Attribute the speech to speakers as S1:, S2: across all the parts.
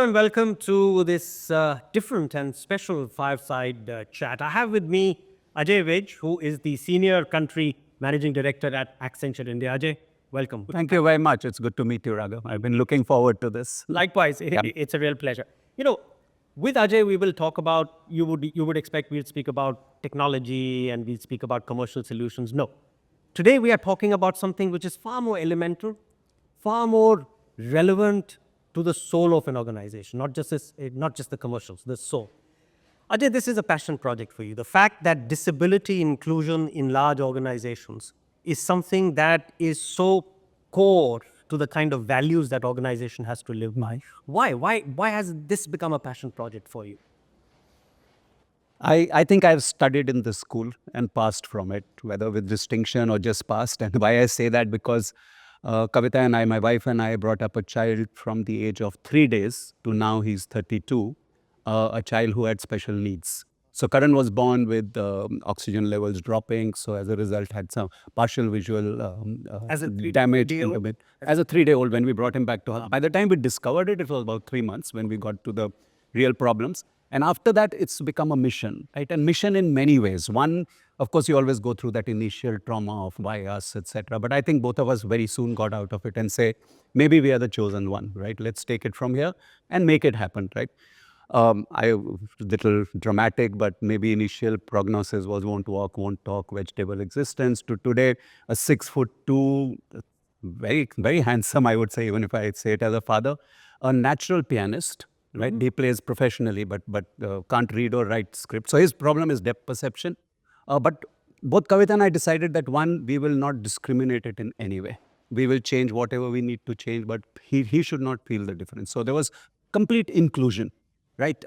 S1: and welcome to this different and special Fireside chat. I have with me Ajay Vij, who is the Senior Country Managing Director at Accenture India. Ajay, welcome.
S2: Thank you very much. It's good to meet you, Raghav. I've been looking forward to this.
S1: Likewise, it's a real pleasure. You know, with Ajay, we will talk about, you would expect we'd speak about technology and we'd speak about commercial solutions. No. Today we are talking about something which is far more elemental, far more relevant to the soul of an organization, not just the commercials, the soul. Ajay, this is a passion project for you. The fact that disability inclusion in large organizations is something that is so core to the kind of values that organization has to live by. Why has this become a passion project for you?
S2: I think I've studied in this school and passed from it, whether with distinction or just passed. And why I say that, because Kavita and I, my wife and I, brought up a child from the age of 3 days to now he's 32, a child who had special needs. So Karan was born with oxygen levels dropping. So as a result, had some partial visual
S1: As a
S2: damage.
S1: three-day-old?
S2: As a 3-day-old, when we brought him back to hospital. By the time we discovered it, it was about 3 months when we got to the real problems. And after that, it's become a mission, right? And mission in many ways. One, of course, you always go through that initial trauma of why us, etc. But I think both of us very soon got out of it and say, maybe we are the chosen one, right? Let's take it from here and make it happen, right? Little dramatic, but maybe initial prognosis was won't walk, won't talk, vegetable existence. To today, a 6'2", very, very handsome, I would say, even if I say it as a father, a natural pianist. Right, he plays professionally, but can't read or write script. So his problem is depth perception. But both Kavita and I decided that one, we will not discriminate it in any way. We will change whatever we need to change, but he should not feel the difference. So there was complete inclusion, right?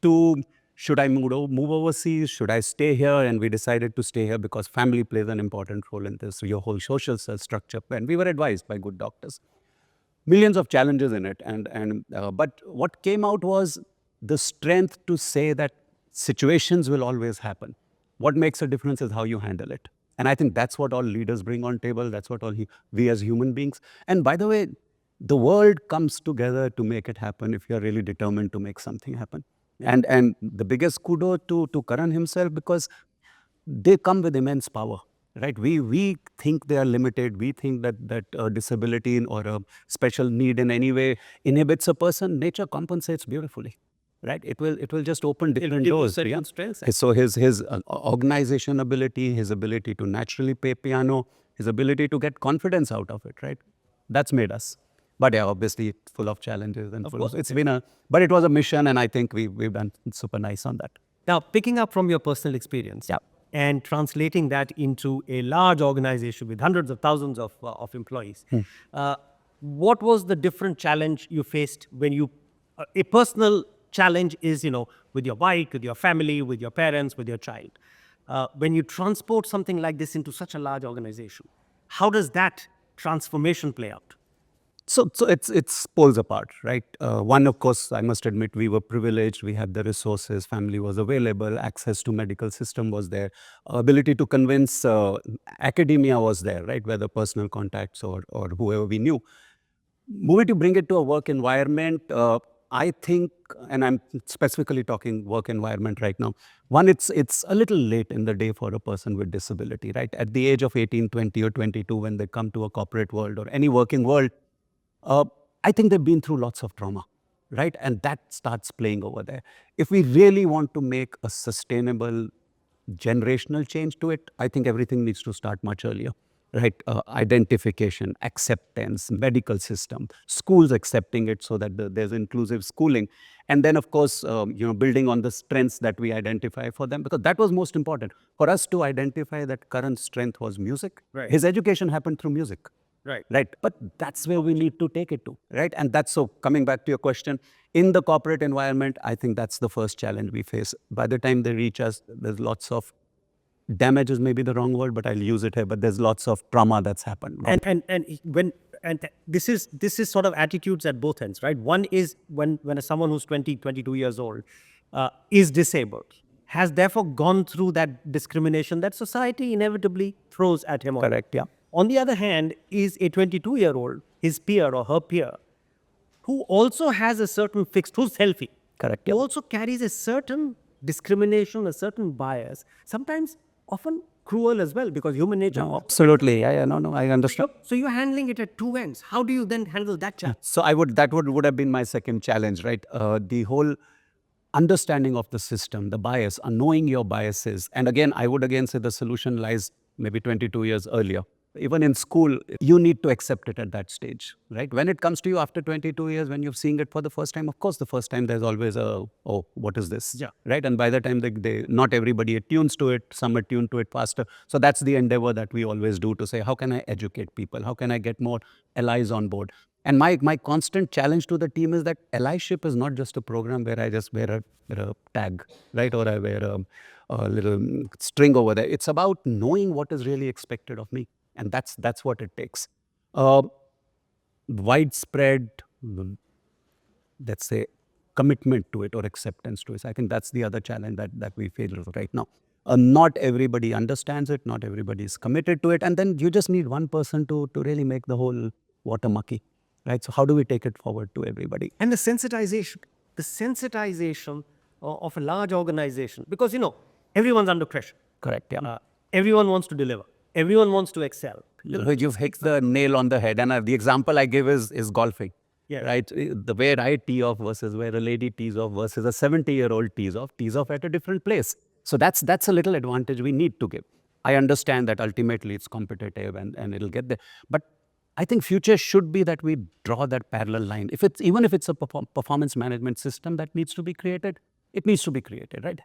S2: Two, should I move overseas? Should I stay here? And we decided to stay here because family plays an important role in this. Your whole social structure, and we were advised by good doctors. Millions of challenges in it, but what came out was the strength to say that situations will always happen. What makes a difference is how you handle it. And I think that's what all leaders bring on table. That's what we as human beings. And by the way, the world comes together to make it happen if you're really determined to make something happen. And the biggest kudo to Karan himself, because they come with immense power. Right, we think they are limited. We think that a disability or a special need in any way inhibits a person. Nature compensates beautifully, right? It will just open different doors.
S1: Yeah?
S2: So his organization ability, his ability to naturally play piano, his ability to get confidence out of it, right? That's made us. But yeah, obviously full of challenges and but it was a mission, and I think we've done super nice on that.
S1: Now, picking up from your personal experience.
S2: Yeah.
S1: And translating that into a large organization with hundreds of thousands of employees. What was the different challenge you faced when you, a personal challenge is, with your wife, with your family, with your parents, with your child. When you transport something like this into such a large organization, how does that transformation play out?
S2: So it's poles apart, right? One, of course, I must admit, we were privileged. We had the resources, family was available, access to medical system was there, ability to convince academia was there, right? Whether personal contacts or whoever we knew. Moving to bring it to a work environment, I think, and I'm specifically talking work environment right now. One, it's a little late in the day for a person with disability, right? At the age of 18, 20 or 22, when they come to a corporate world or any working world, I think they've been through lots of trauma, right? And that starts playing over there. If we really want to make a sustainable generational change to it, I think everything needs to start much earlier, right? Identification, acceptance, medical system, schools accepting it so that there's inclusive schooling. And then, of course, building on the strengths that we identify for them, because that was most important. For us to identify that Karan's strength was music.
S1: Right.
S2: His education happened through music. Right. But that's where we need to take it to, right? And that's, so coming back to your question, in the corporate environment, I think that's the first challenge we face. By the time they reach us, there's lots of damage is maybe the wrong word, but I'll use it here, but there's lots of trauma that's happened.
S1: And this is sort of attitudes at both ends, right? One is when someone who's 20, 22 years old is disabled, has therefore gone through that discrimination that society inevitably throws at him.
S2: Correct, yeah.
S1: On the other hand, is a 22-year-old, his peer or her peer, who also has a certain fixed, who's healthy.
S2: Correct.
S1: He also carries a certain discrimination, a certain bias, sometimes often cruel as well, because human nature.
S2: No, absolutely. No, I understand.
S1: So you're handling it at two ends. How do you then handle that challenge?
S2: So that would have been my second challenge, right? The whole understanding of the system, the bias, knowing your biases. And again, I would again say the solution lies maybe 22 years earlier. Even in school, you need to accept it at that stage, right? When it comes to you after 22 years, when you're seeing it for the first time, of course, the first time there's always oh, what is this?
S1: Yeah.
S2: Right? And by the time not everybody attunes to it, some attune to it faster. So that's the endeavor that we always do to say, how can I educate people? How can I get more allies on board? And my constant challenge to the team is that allyship is not just a program where I just wear a tag, right? Or I wear a little string over there. It's about knowing what is really expected of me. And that's what it takes. Widespread, let's say, commitment to it or acceptance to it. I think that's the other challenge that we face right now. Not everybody understands it. Not everybody is committed to it. And then you just need one person to really make the whole water mucky, right? So how do we take it forward to everybody?
S1: And the sensitization of a large organization, because, everyone's under pressure.
S2: Correct, yeah.
S1: Everyone wants to deliver. Everyone wants to excel.
S2: You've hit the nail on the head. And the example I give is golfing.
S1: Yeah.
S2: Right? The way I tee off versus where a lady tees off versus a 70-year-old tees off at a different place. So that's a little advantage we need to give. I understand that ultimately it's competitive and it'll get there. But I think future should be that we draw that parallel line. Even if it's a performance management system that needs to be created, it needs to be created, right?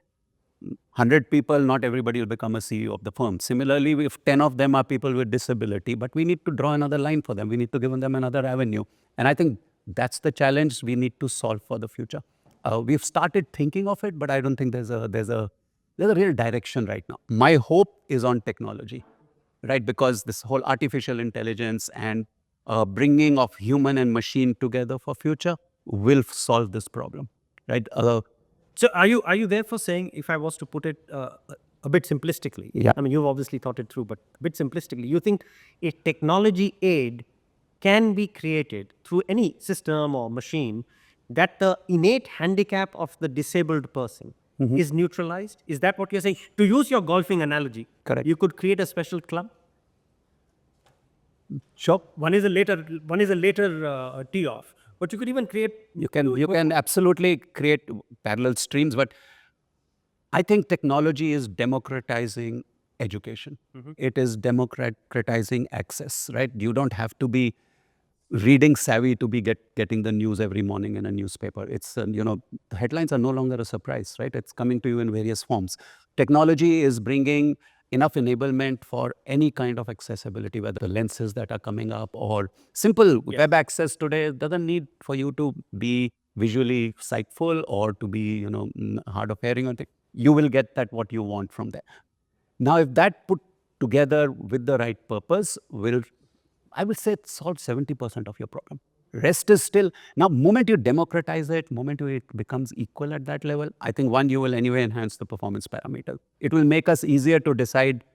S2: 100 people, not everybody will become a CEO of the firm. Similarly, if 10 of them are people with disability, but we need to draw another line for them. We need to give them another avenue. And I think that's the challenge we need to solve for the future. We've started thinking of it, but I don't think there's a real direction right now. My hope is on technology, right? Because this whole artificial intelligence and bringing of human and machine together for future will solve this problem, right?
S1: So are you therefore saying, if I was to put it a bit simplistically,
S2: Yeah.
S1: I mean, you've obviously thought it through, but a bit simplistically, you think a technology aid can be created through any system or machine that the innate handicap of the disabled person is neutralized? Is that what you're saying? To use your golfing analogy,
S2: Correct.
S1: you could create a special club.
S2: Sure.
S1: One is a later tee off, but you could even create.
S2: You can absolutely create parallel streams, but I think technology is democratizing education. It is democratizing access, right? You don't have to be reading savvy to be getting the news every morning in a newspaper. It's, the headlines are no longer a surprise, right? It's coming to you in various forms. Technology is bringing enough enablement for any kind of accessibility, whether the lenses that are coming up or simple web access today doesn't need for you to be visually sightful or to be, hard of hearing or thing. You will get that what you want from there. Now, if that put together with the right purpose I will say it solves 70% of your problem. Rest is still, now moment you democratize it, moment it becomes equal at that level, I think one, you will anyway enhance the performance parameter. It will make us easier to decide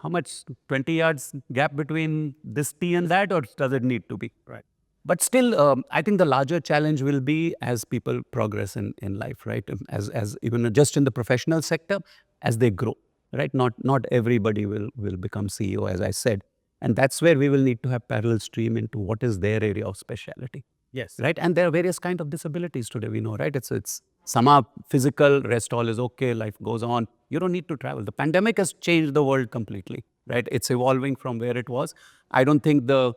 S2: how much 20 yards gap between this tee and that, or does it need to be?
S1: Right.
S2: But still, I think the larger challenge will be as people progress in life, right? As even just in the professional sector, as they grow, right? Not everybody will become CEO, as I said. And that's where we will need to have parallel stream into what is their area of speciality.
S1: Yes.
S2: Right? And there are various kinds of disabilities today, we know, right? It's some are physical, rest all is okay, life goes on. You don't need to travel. The pandemic has changed the world completely, right? It's evolving from where it was. I don't think the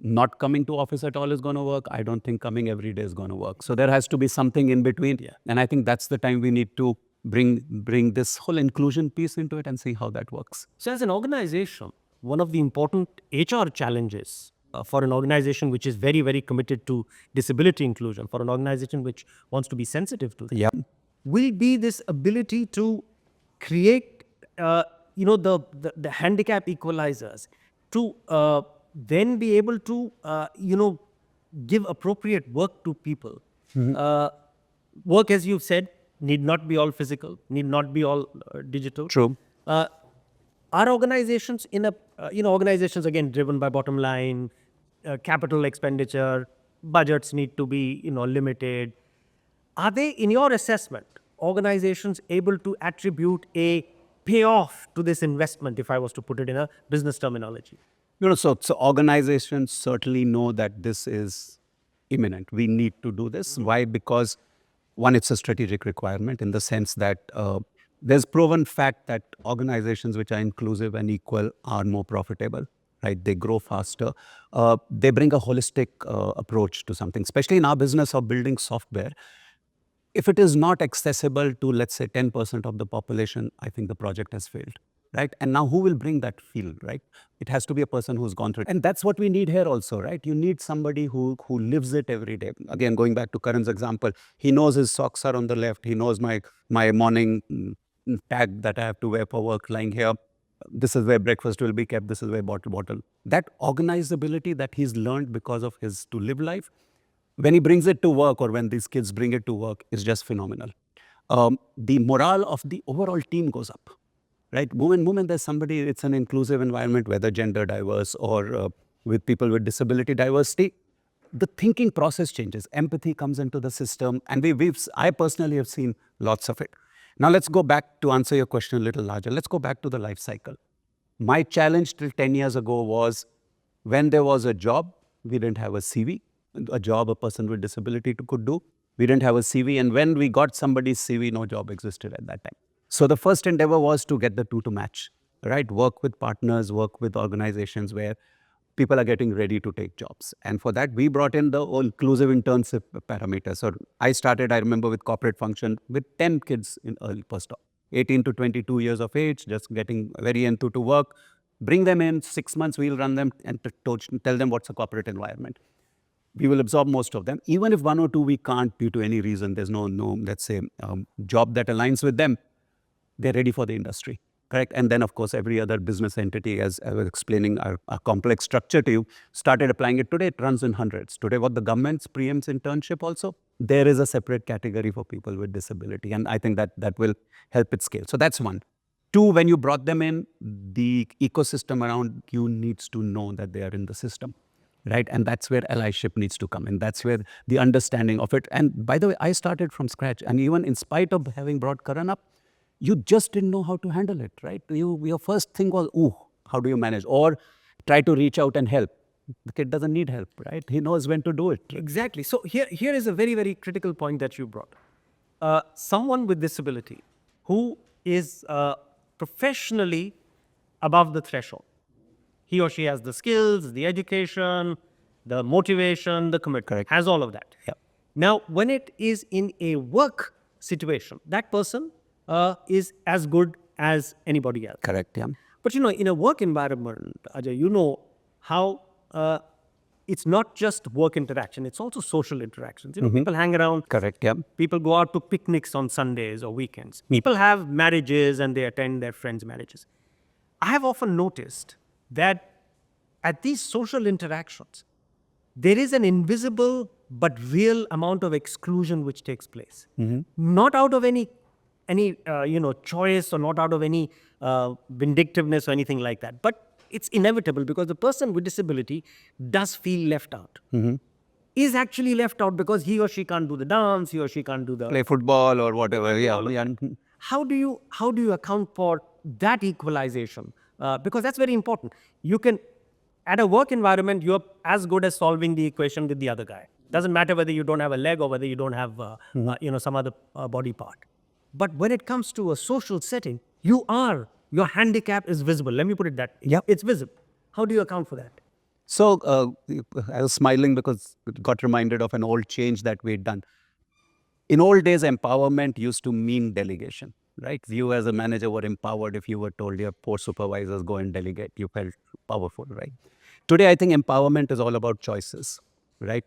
S2: not coming to office at all is going to work. I don't think coming every day is going to work. So there has to be something in between.
S1: Yeah.
S2: And I think that's the time we need to bring this whole inclusion piece into it and see how that works.
S1: So as an organization, one of the important HR challenges for an organization which is very, very committed to disability inclusion, for an organization which wants to be sensitive to that, will be this ability to create, the handicap equalizers, to then be able to, give appropriate work to people. Work, as you've said, need not be all physical, need not be all digital.
S2: True.
S1: Are organizations organizations again driven by bottom line, capital expenditure, budgets need to be, limited. Are they, in your assessment, organizations able to attribute a payoff to this investment, if I was to put it in a business terminology?
S2: So organizations certainly know that this is imminent. We need to do this. Why? Because one, it's a strategic requirement in the sense that there's proven fact that organizations which are inclusive and equal are more profitable, right? They grow faster. They bring a holistic approach to something, especially in our business of building software. If it is not accessible to, let's say, 10% of the population, I think the project has failed, right? And now who will bring that field, right? It has to be a person who's gone through it. And that's what we need here also, right? You need somebody who lives it every day. Again, going back to Karan's example, he knows his socks are on the left. He knows my morning tag that I have to wear for work lying here. This is where breakfast will be kept. This is where bottle. That organizability that he's learned because of his to live life, when he brings it to work or when these kids bring it to work, is just phenomenal. The morale of the overall team goes up, right? Moment there's somebody, it's an inclusive environment, whether gender diverse or with people with disability diversity, the thinking process changes. Empathy comes into the system, and I personally have seen lots of it. Now let's go back to answer your question a little larger. Let's go back to the life cycle. My challenge till 10 years ago was when there was a job, we didn't have a CV, a job a person with disability could do. We didn't have a CV. And when we got somebody's CV, no job existed at that time. So the first endeavor was to get the two to match, right? Work with partners, work with organizations where people are getting ready to take jobs. And for that, we brought in the all inclusive internship parameters. So I remember, with corporate function with 10 kids in early postdoc, 18 to 22 years of age, just getting very enthused to work. Bring them in, 6 months, we'll run them and tell them what's a corporate environment. We will absorb most of them. Even if one or two we can't due to any reason, there's no let's say, job that aligns with them, they're ready for the industry, correct? And then, of course, every other business entity, as I was explaining our complex structure to you, started applying it. Today, it runs in hundreds. Today, what the government preempts internship also, there is a separate category for people with disability. And I think that will help it scale. So that's one. Two, when you brought them in, the ecosystem around you needs to know that they are in the system, right? And that's where allyship needs to come in. That's where the understanding of it. And by the way, I started from scratch. And even in spite of having brought Karan up, you just didn't know how to handle it, right? Your first thing was, how do you manage? Or try to reach out and help. The kid doesn't need help, right? He knows when to do it.
S1: Exactly. So here is a very, very critical point that you brought. Someone with disability who is professionally above the threshold. He or she has the skills, the education, the motivation, the commitment.
S2: Correct.
S1: Has all of that.
S2: Yeah.
S1: Now, when it is in a work situation, that person is as good as anybody else.
S2: Correct, yeah.
S1: But in a work environment, Ajay, you know how it's not just work interaction, it's also social interactions. People hang around.
S2: Correct, yeah.
S1: People go out to picnics on Sundays or weekends. People have marriages and they attend their friends' marriages. I have often noticed that at these social interactions, there is an invisible but real amount of exclusion which takes place. Not out of any choice, or not out of any vindictiveness or anything like that, but it's inevitable because the person with disability does feel left out. Is actually left out because he or she can't do the dance, he or she can't do the
S2: Play football or whatever, yeah.
S1: How do you account for that equalization? Because that's very important. You can, at a work environment, you're as good as solving the equation with the other guy. Doesn't matter whether you don't have a leg or whether you don't have some other body part. But when it comes to a social setting, your handicap is visible. Let me put it that way.
S2: Yep.
S1: It's visible. How do you account for that?
S2: So I was smiling because got reminded of an old change that we'd done. In old days, empowerment used to mean delegation, right? You as a manager were empowered if you were told your poor supervisors go and delegate. You felt powerful, right? Today, I think empowerment is all about choices, right?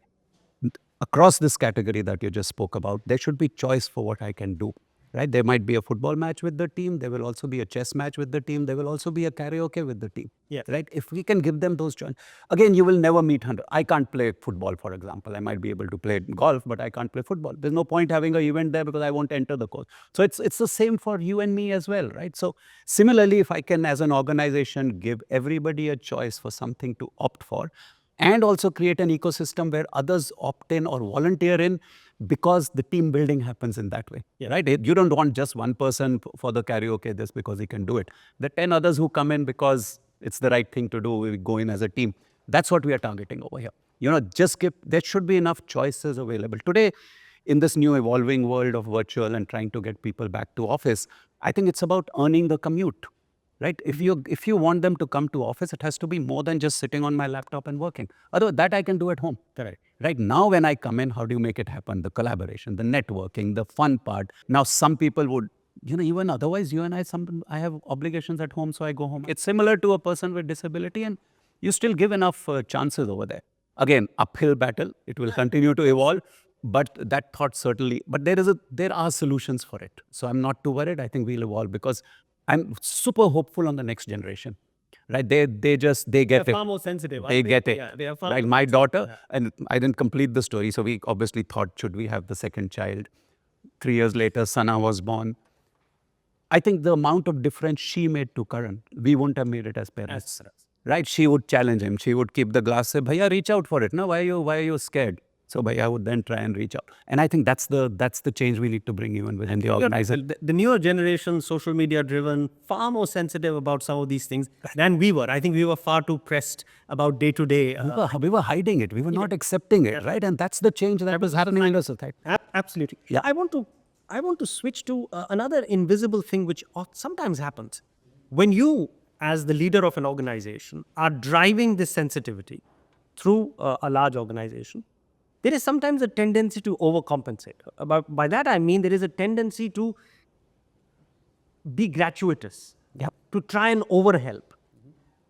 S2: Across this category that you just spoke about, there should be choice for what I can do, right? There might be a football match with the team. There will also be a chess match with the team. There will also be a karaoke with the team,
S1: Yes.
S2: right? If we can give them those choices. Again, you will never meet 100. I can't play football, for example. I might be able to play golf, but I can't play football. There's no point having an event there because I won't enter the course. So it's the same for you and me as well, right? So similarly, if I can, as an organization, give everybody a choice for something to opt for, and also create an ecosystem where others opt in or volunteer in, because the team building happens in that way, right? You don't want just one person for the karaoke just because he can do it. The 10 others who come in because it's the right thing to do, we go in as a team. That's what we are targeting over here. Just give, there should be enough choices available. Today, in this new evolving world of virtual and trying to get people back to office, I think it's about earning the commute. Right? If you want them to come to office, it has to be more than just sitting on my laptop and working. Although that I can do at home.
S1: Correct.
S2: Right now, when I come in, how do you make it happen? The collaboration, the networking, the fun part. Now, some people would, even otherwise, you and I have obligations at home, so I go home. It's similar to a person with disability, and you still give enough chances over there. Again, uphill battle. It will continue to evolve. But that thought certainly, but there are solutions for it. So I'm not too worried. I think we'll evolve, because I'm super hopeful on the next generation, right? They get
S1: They're
S2: it.
S1: far more sensitive.
S2: They get it.
S1: Yeah, they are far
S2: Right.
S1: more
S2: My
S1: sensitive.
S2: daughter, and I didn't complete the story. So we obviously thought, should we have the second child? 3 years later, Sana was born. I think the amount of difference she made to Karan, we wouldn't have made it as parents. Right? She would challenge him. She would keep the glass, say, Bhaiya, reach out for it. No, why are you scared? So Bhaiya would then try and reach out. And I think that's the change we need to bring even within the organization.
S1: The newer generation, social media driven, far more sensitive about some of these things than we were. I think we were far too pressed about day to day.
S2: We were hiding it. We were not accepting it, right? And that's the change that was happening in the society.
S1: Absolutely.
S2: Yeah.
S1: I want to switch to another invisible thing which sometimes happens. When you, as the leader of an organization, are driving this sensitivity through a large organization, there is sometimes a tendency to overcompensate. By that I mean there is a tendency to be gratuitous, to try and overhelp,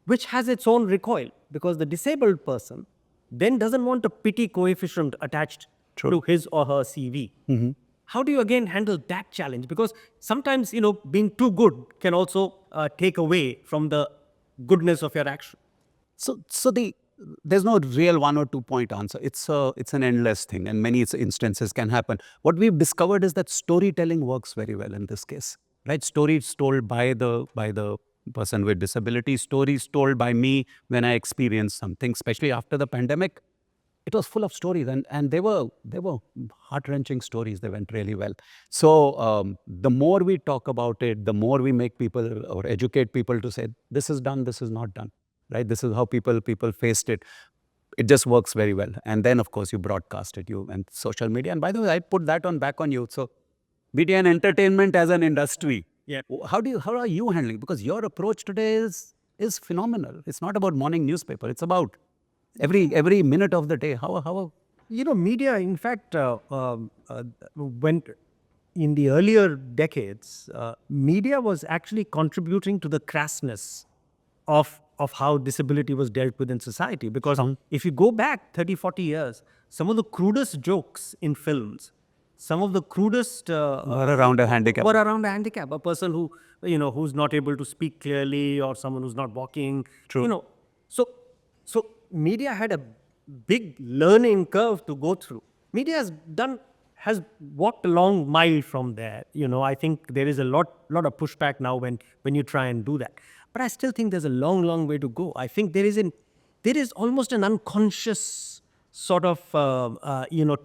S1: which has its own recoil, because the disabled person then doesn't want a pity coefficient attached to his or her CV. How do you again handle that challenge? Because sometimes, being too good can also take away from the goodness of your action.
S2: So there's no real 1 or 2 point answer. It's an endless thing, and many instances can happen. What we've discovered is that storytelling works very well in this case, right? Stories told by the person with disability, stories told by me when I experienced something, especially after the pandemic. It was full of stories, and they were heart-wrenching stories. They went really well. So the more we talk about it, the more we make people or educate people to say, this is done, this is not done, right? This is how people faced it. It just works very well. And then, of course, you broadcast it, and social media. And by the way, I put that back on you. So media and entertainment as an industry.
S1: Yeah.
S2: How are you handling? Because your approach today is phenomenal. It's not about morning newspaper. It's about every minute of the day. How
S1: Media, in fact, when in the earlier decades, media was actually contributing to the crassness of how disability was dealt with in society. Because if you go back 30, 40 years, some of the crudest jokes in films, some of the crudest
S2: were around a handicap.
S1: were around a handicap, a person who, who's not able to speak clearly, or someone who's not walking.
S2: True.
S1: So media had a big learning curve to go through. Media has walked a long mile from there. I think there is a lot of pushback now when you try and do that. But I still think there's a long way to go. I think there is almost an unconscious sort of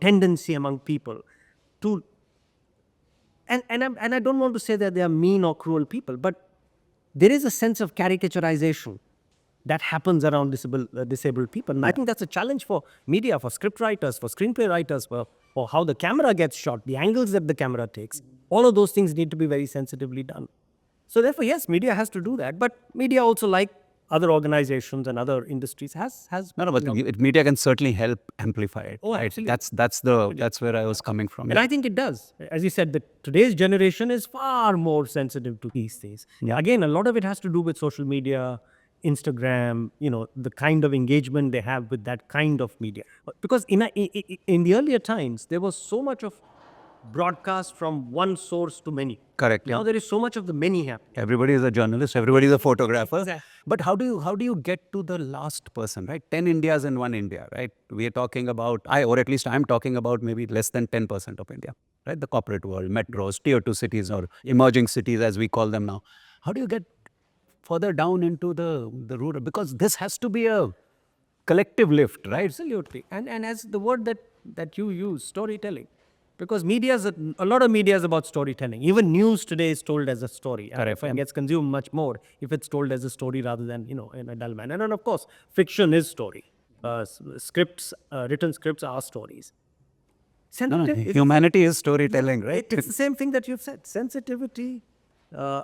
S1: tendency among people to, and I don't want to say that they are mean or cruel people, but there is a sense of caricaturization that happens around disabled people. And I think that's a challenge for media, for script writers, for screenplay writers, for how the camera gets shot, the angles that the camera takes. All of those things need to be very sensitively done. So therefore, yes, media has to do that. But media also, like other organizations and other industries, has
S2: No, but media can certainly help amplify it.
S1: Oh,
S2: right?
S1: absolutely.
S2: That's where I was coming from.
S1: And I think it does. As you said, today's generation is far more sensitive to these things.
S2: Yeah.
S1: Again, a lot of it has to do with social media, Instagram, the kind of engagement they have with that kind of media. Because in the earlier times, there was so much of broadcast from one source to many.
S2: Correct.
S1: Now there is so much of the many happening.
S2: Everybody is a journalist. Everybody is a photographer.
S1: Exactly.
S2: But how do you get to the last person, right? 10 Indias in one India, right? We are talking about, or at least I'm talking about maybe less than 10% of India, right? The corporate world, metros, tier 2 cities, or emerging cities as we call them now. How do you get further down into the rural? Because this has to be collective lift, right?
S1: Absolutely. And as the word that you use, storytelling. Because a lot of media is about storytelling. Even news today is told as a story.
S2: Correct.
S1: And gets consumed much more if it's told as a story rather than, in a dull manner. And of course, fiction is story. Written scripts are stories.
S2: No,
S1: Sensitive is-
S2: humanity is storytelling, right?
S1: It's the same thing that you've said. Sensitivity,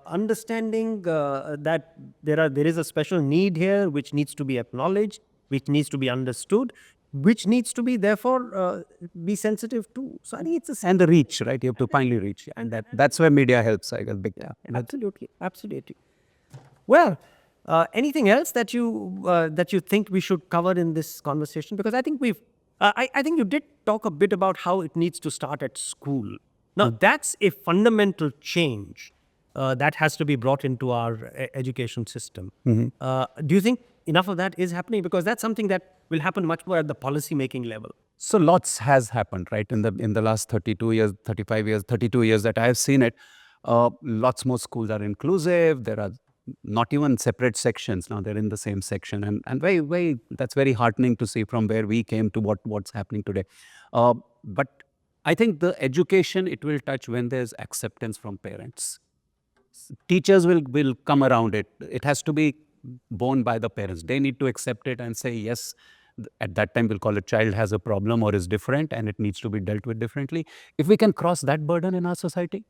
S1: understanding that there is a special need here which needs to be acknowledged, which needs to be understood, which needs to be therefore be sensitive to. So I think it's a
S2: And the reach, right? You have to finally reach. And that's where media helps, I guess, big time.
S1: absolutely. Well, anything else that you think we should cover in this conversation? Because I think I think you did talk a bit about how it needs to start at school. Now, that's a fundamental change that has to be brought into our education system. Do you think enough of that is happening? Because that's something that will happen much more at the policy making level.
S2: So lots has happened, right? In the last 32 years, 35 years, 32 years that I have seen it, lots more schools are inclusive. There are not even separate sections now; they're in the same section, and very that's very heartening to see from where we came to what's happening today. But I think the education it will touch when there's acceptance from parents. Teachers will come around it. It has to be borne by the parents. They need to accept it and say, yes, at that time we'll call it child has a problem or is different and it needs to be dealt with differently. If we can cross that burden in our society,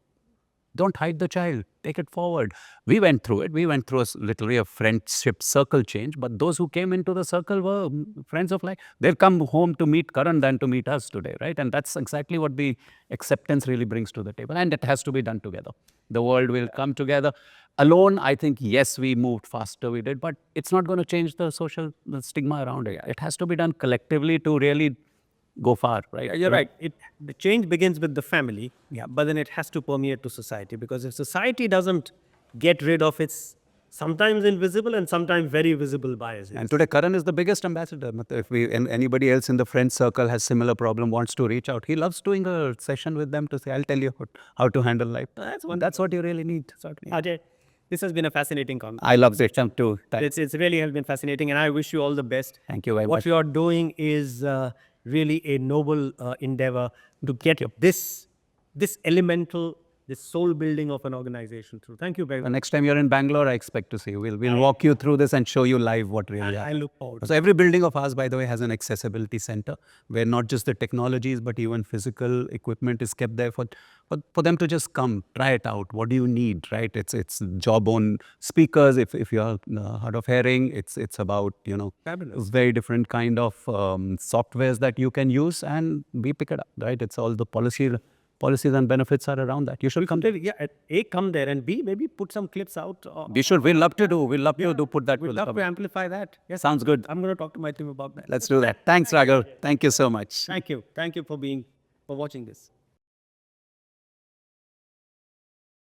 S2: don't hide the child. Take it forward. We went through it. We went through literally a friendship circle change. But those who came into the circle were friends of life. They'll come home to meet Karan than to meet us today, right? And that's exactly what the acceptance really brings to the table. And it has to be done together. The world will come together. Alone, I think, yes, we moved faster, we did. But it's not going to change the social stigma around it. It has to be done collectively to really go far, right?
S1: You're right. The change begins with the family, but then it has to permeate to society, because if society doesn't get rid of its sometimes invisible and sometimes very visible biases.
S2: And today, Karan is the biggest ambassador. If anybody else in the friend circle has similar problem, wants to reach out, he loves doing a session with them to say, "I'll tell you how to handle life." That's what you really need.
S1: Ajay, this has been a fascinating conversation.
S2: I love this too.
S1: It's really has been fascinating, and I wish you all the best.
S2: Thank you very
S1: What
S2: much.
S1: you are doing is really a noble endeavor to get this elemental, this soul building of an organization through. Thank you very
S2: The
S1: much.
S2: next time you're in Bangalore, I expect to see you. We'll walk you through this and show you live what really
S1: I
S2: happens.
S1: look forward.
S2: So every building of ours, by the way, has an accessibility center where not just the technologies, but even physical equipment is kept there for them to just come, try it out. What do you need, right? It's job on speakers. If you're hard of hearing, it's about,
S1: Fabulous.
S2: very different kind of softwares that you can use, and we pick it up, right? It's all the policies and benefits are around that. You should come.
S1: Yeah, A, come there, and B, maybe put some clips out.
S2: We should. We'll love to do. We'll love to put that.
S1: We'd
S2: to the
S1: love to
S2: public.
S1: amplify that. Yes,
S2: Sounds good.
S1: I'm going to talk to my team about that.
S2: Let's do that. Thanks, Raghav. Thank you so much.
S1: Thank you. Thank you for watching this.